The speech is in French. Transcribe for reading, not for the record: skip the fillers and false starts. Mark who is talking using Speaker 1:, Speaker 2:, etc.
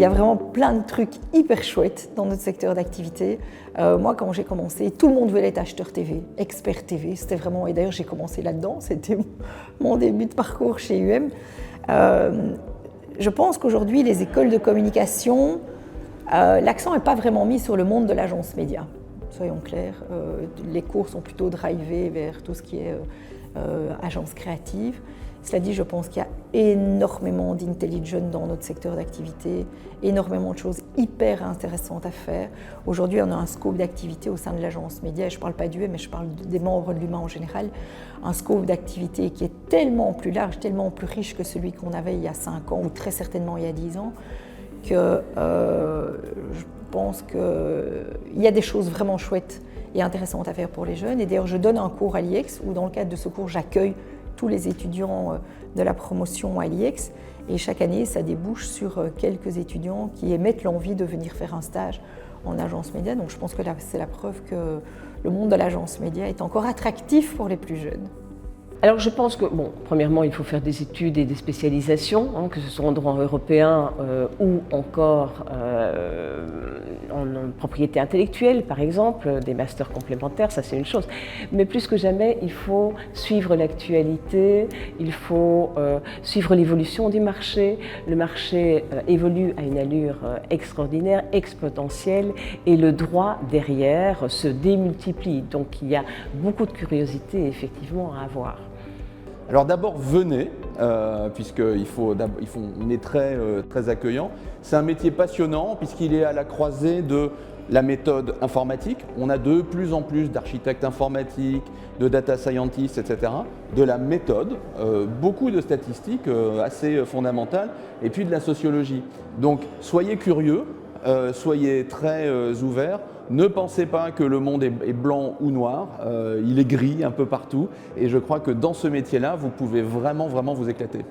Speaker 1: y a vraiment plein de trucs hyper chouettes dans notre secteur d'activité. Moi, quand j'ai commencé, tout le monde voulait être acheteur TV, expert TV. C'était vraiment, et d'ailleurs, j'ai commencé là-dedans. C'était mon début de parcours chez UM. Je pense qu'aujourd'hui, les écoles de communication, l'accent n'est pas vraiment mis sur le monde de l'agence média. Soyons clairs, les cours sont plutôt drivés vers tout ce qui est agence créative. Cela dit, je pense qu'il y a énormément d'intelligence dans notre secteur d'activité, énormément de choses hyper intéressantes à faire. Aujourd'hui, on a un scope d'activité au sein de l'agence média, et je ne parle pas d'UM, mais je parle des membres de l'UMA en général, un scope d'activité qui est tellement plus large, tellement plus riche que celui qu'on avait il y a 5 ans, ou très certainement il y a 10 ans, que je pense qu'il y a des choses vraiment chouettes et intéressantes à faire pour les jeunes. Et d'ailleurs, je donne un cours à l'IEX, où dans le cadre de ce cours, j'accueille tous les étudiants de la promotion à l'IEX, et chaque année ça débouche sur quelques étudiants qui émettent l'envie de venir faire un stage en agence média. Donc je pense que là c'est la preuve que le monde de l'agence média est encore attractif pour les plus jeunes.
Speaker 2: Alors je pense que, bon, premièrement, il faut faire des études et des spécialisations, que ce soit en droit européen ou encore en propriété intellectuelle, par exemple, des masters complémentaires, ça c'est une chose. Mais plus que jamais, il faut suivre l'actualité, il faut suivre l'évolution du marché. Le marché évolue à une allure extraordinaire, exponentielle, et le droit derrière se démultiplie. Donc il y a beaucoup de curiosité effectivement à avoir.
Speaker 3: Alors d'abord, venez, on est très accueillant. C'est un métier passionnant puisqu'il est à la croisée de la méthode informatique. On a de plus en plus d'architectes informatiques, de data scientists, etc. De la méthode, beaucoup de statistiques assez fondamentales, et puis de la sociologie. Donc soyez curieux, soyez très ouverts. Ne pensez pas que le monde est blanc ou noir, il est gris un peu partout, et je crois que dans ce métier-là, vous pouvez vraiment vous éclater.